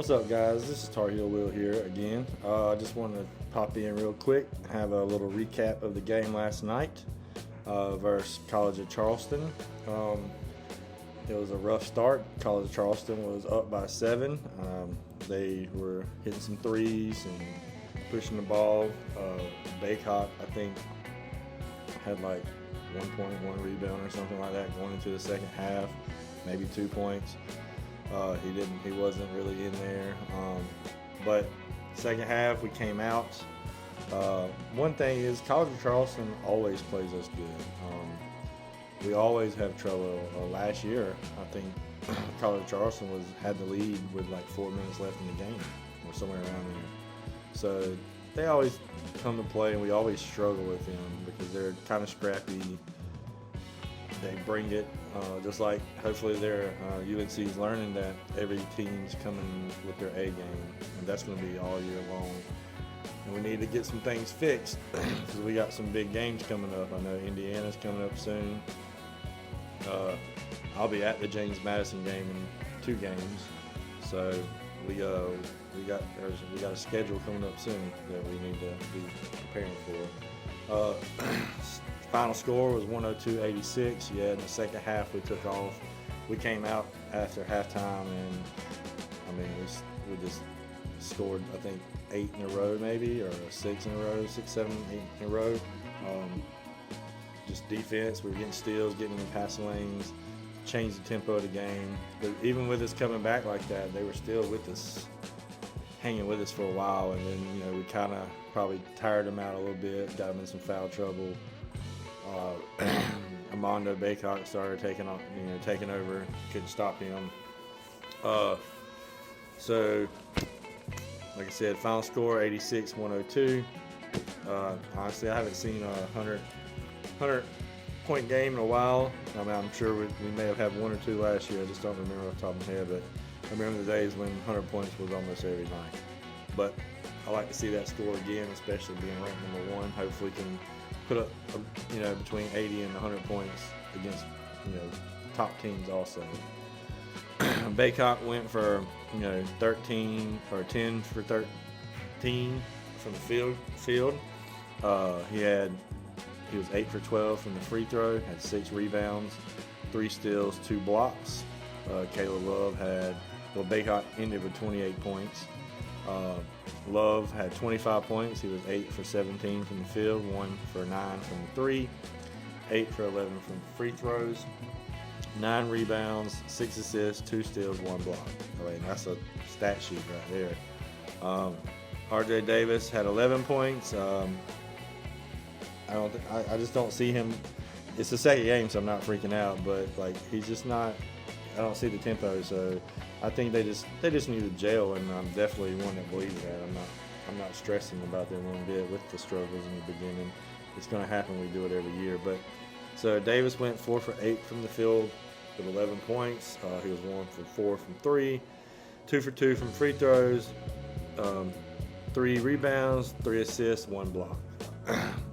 What's up, guys? This is Tar Heel Will here again. I just wanted to pop in real quick, have a little recap of the game last night versus College of Charleston. It was a rough start. College of Charleston was up by 7. They were hitting some threes and pushing the ball. Baycott, I think, had like 1.1 rebound or something like that going into the second half, maybe 2 points. He wasn't really in there. But second half we came out. One thing is College of Charleston always plays us good. We always have trouble. Last year, I think College of Charleston had the lead with like 4 minutes left in the game, or somewhere around there. So they always come to play, and we always struggle with them because they're kind of scrappy. They bring it, just like hopefully UNC's learning that every team's coming with their A game, and that's going to be all year long. And we need to get some things fixed because we got some big games coming up. I know Indiana's coming up soon. I'll be at the James Madison game in 2 games, so we got a schedule coming up soon that we need to be preparing for. Final score was 102-86. Yeah, in the second half we took off. We came out after halftime, and I mean we just scored, I think, 8 in a row maybe, or 6 in a row, 6, 7, 8 in a row. Just defense. We were getting steals, getting in passing lanes, changed the tempo of the game. But even with us coming back like that, they were still with us, hanging with us for a while, and then we kind of probably tired them out a little bit, got them in some foul trouble. Armando Baycott started taking over, couldn't stop him. So, like I said, final score 86-102. Honestly, I haven't seen a 100-point game in a while. I mean, I'm sure we may have had 1 or 2 last year. I just don't remember off the top of my head, but I remember the days when 100 points was almost every night. But I like to see that score again, especially being ranked number 1. Hopefully, can put up between 80 and 100 points against top teams also. Baycott went for 13 or 10 for 13 from the field. He was 8 for 12 from the free throw, had 6 rebounds, 3 steals, 2 blocks. Caleb Love Baycott ended with 28 points. Love had 25 points. He was 8 for 17 from the field, 1 for 9 from the 3, 8 for 11 from the free throws, 9 rebounds, 6 assists, 2 steals, 1 block. I mean, that's a stat sheet right there. RJ Davis had 11 points. I just don't see him. It's the second game, so I'm not freaking out. But he's just not. I don't see the tempo, so I think they just need to gel, and I'm definitely one that believes that. I'm not stressing about them one bit with the struggles in the beginning. It's going to happen. We do it every year. But so Davis went 4 for 8 from the field with 11 points. He was 1 for 4 from 3, 2 for 2 from free throws, 3 rebounds, 3 assists, 1 block.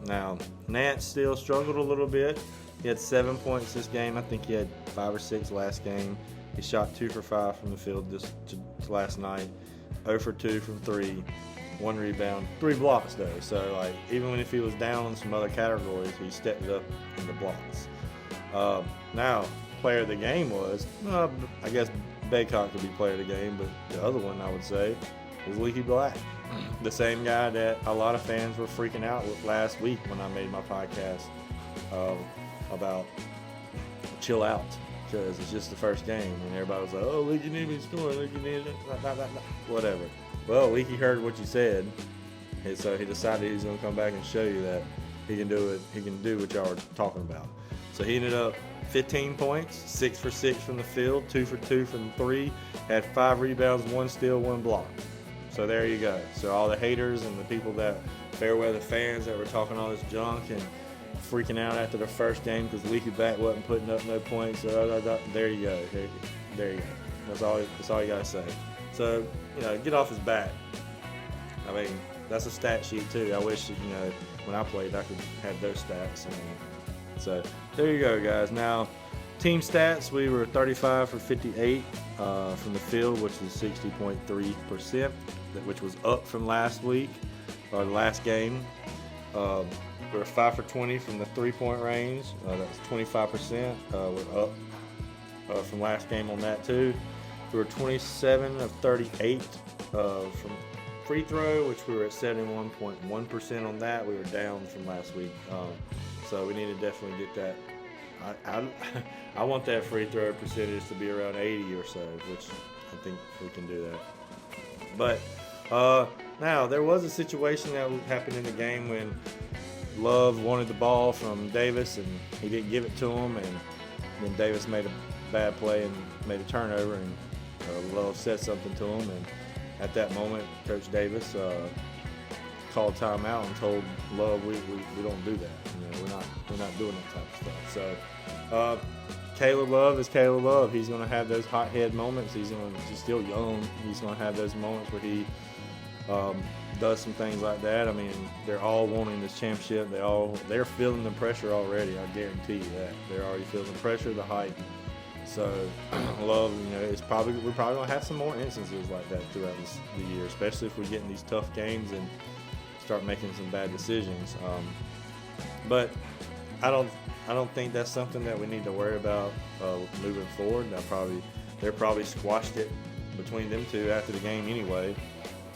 Now Nance still struggled a little bit. He had 7 points this game. I think he had 5 or 6 last game. He shot 2 for 5 from the field just last night. 0 for 2 from 3, 1 rebound, 3 blocks though. So even if he was down in some other categories, he stepped it up in the blocks. Now, player of the game was, I guess Baycott could be player of the game, but the other one I would say is Leaky Black. The same guy that a lot of fans were freaking out with last week when I made my podcast about chill out because it's just the first game, and everybody was like, "Oh, Leaky need me to score. Leaky need it." Whatever. Well, Leaky heard what you said, and so he decided he's going to come back and show you that he can do it. He can do what y'all were talking about. So he ended up 15 points, 6 for 6 from the field, 2 for 2 from 3, had 5 rebounds, 1 steal, 1 block. So there you go. So all the haters and the people Fairweather fans that were talking all this junk and freaking out after the first game because Leaky Black wasn't putting up no points. There you go. There you go. That's all you gotta say. So get off his back. I mean, that's a stat sheet too. I wish when I played I could have those stats. So there you go, guys. Now team stats, we were 35 for 58 from the field, which is 60.3%, which was up from last week or the last game. We were 5 for 20 from the three-point range. That's 25%. We're up from last game on that too. We were 27 of 38 from free throw, which we were at 71.1% on that. We were down from last week, so we need to definitely get that. I want that free throw percentage to be around 80 or so, which I think we can do that. But now there was a situation that happened in the game when Love wanted the ball from Davis and he didn't give it to him, and then Davis made a bad play and made a turnover, and Love said something to him, and at that moment Coach Davis called timeout and told Love we don't do that. We're not doing that type of stuff. So Caleb Love is Caleb Love. He's going to have those hothead moments. He's still young. He's going to have those moments where he does some things like that. I mean, they're all wanting this championship. They're feeling the pressure already. I guarantee you that they're already feeling the pressure, the hype. So Love, we're probably gonna have some more instances like that throughout the year, especially if we get in these tough games and start making some bad decisions. But I don't think that's something that we need to worry about moving forward. They're probably squashed it between them two after the game anyway.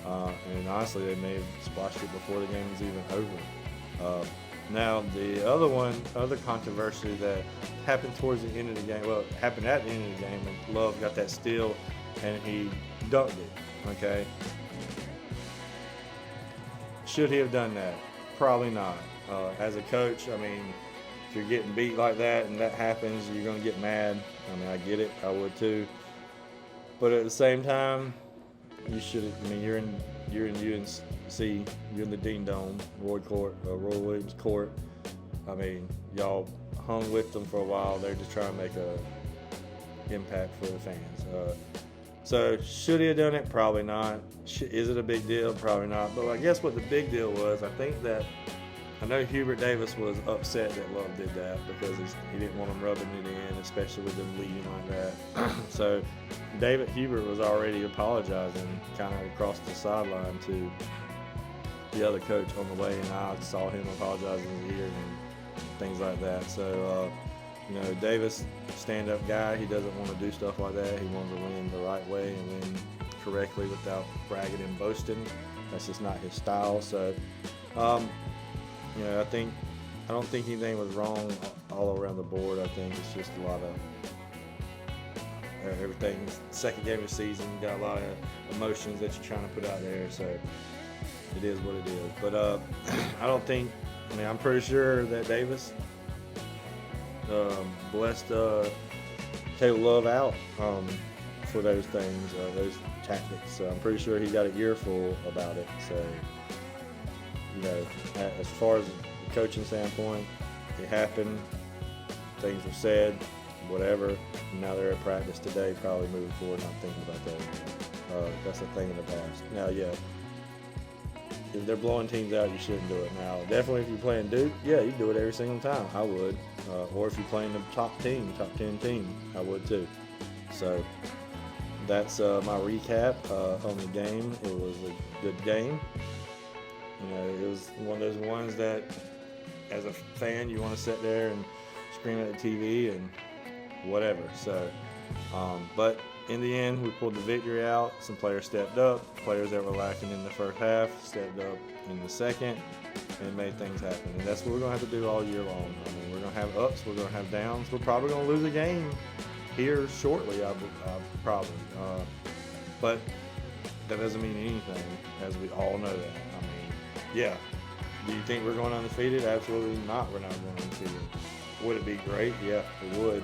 And honestly, they may have squashed it before the game was even over. Now, the other controversy that happened towards the end of the game, well, it happened at the end of the game, and Love got that steal, and he dunked it, okay? Should he have done that? Probably not. As a coach, I mean, if you're getting beat like that and that happens, you're going to get mad. I mean, I get it. I would too. But at the same time, you should. I mean, you're in UNC. You're in the Dean Dome, Roy Williams Court. I mean, y'all hung with them for a while. They're just trying to make a impact for the fans. So should he have done it? Probably not. Is it a big deal? Probably not. But I guess what the big deal was, I know Hubert Davis was upset that Love did that because he didn't want him rubbing it in, especially with them leading like that. So David Hubert was already apologizing kind of across the sideline to the other coach on the way, and I saw him apologizing in the ear and things like that. So, Davis, stand-up guy, he doesn't want to do stuff like that. He wants to win the right way and win correctly without bragging and boasting. That's just not his style. So, I don't think anything was wrong all around the board. I think it's just a lot of everything. Second game of the season, got a lot of emotions that you're trying to put out there. So it is what it is. But I'm pretty sure that Davis blessed Caleb Love out for those things, those tactics. So I'm pretty sure he got an earful about it. So, as far as the coaching standpoint, it happened. Things were said, whatever. Now they're at practice today, probably moving forward, not thinking about that. That's a thing in the past. Now, yeah, if they're blowing teams out, you shouldn't do it. Now, definitely if you're playing Duke, yeah, you do it every single time. I would. Or if you're playing the top 10 team, I would too. So that's my recap on the game. It was a good game. It was one of those ones that, as a fan, you want to sit there and scream at the TV and whatever. So, but in the end, we pulled the victory out. Some players stepped up. Players that were lacking in the first half stepped up in the second and made things happen. And that's what we're going to have to do all year long. I mean, we're going to have ups. We're going to have downs. We're probably going to lose a game here shortly, probably. But that doesn't mean anything, as we all know that. I mean, yeah. Do you think we're going undefeated? Absolutely not. We're not going undefeated. Would it be great? Yeah, it would.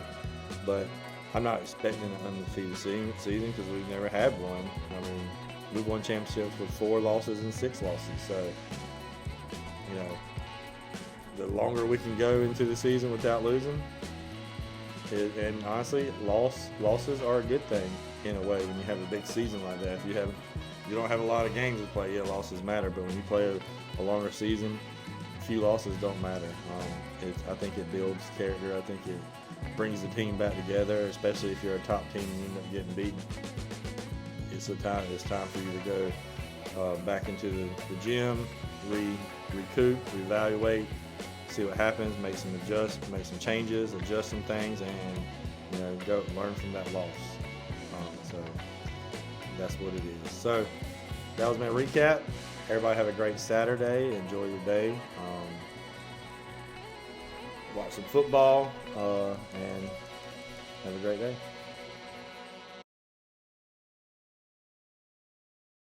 But I'm not expecting an undefeated season because we've never had one. I mean, we've won championships with 4 losses and 6 losses. So, the longer we can go into the season without losing, and honestly, losses are a good thing in a way when you have a big season like that. If you don't have a lot of games to play, yeah, losses matter. But when you play a longer season, a few losses don't matter. I think it builds character. I think brings the team back together, especially if you're a top team and you end up getting beaten. It's time for you to go back into the gym, recoup, reevaluate, see what happens, make some changes, adjust some things, and go learn from that loss. So that's what it is. So that was my recap. Everybody have a great Saturday. Enjoy your day. Watch some football and have a great day.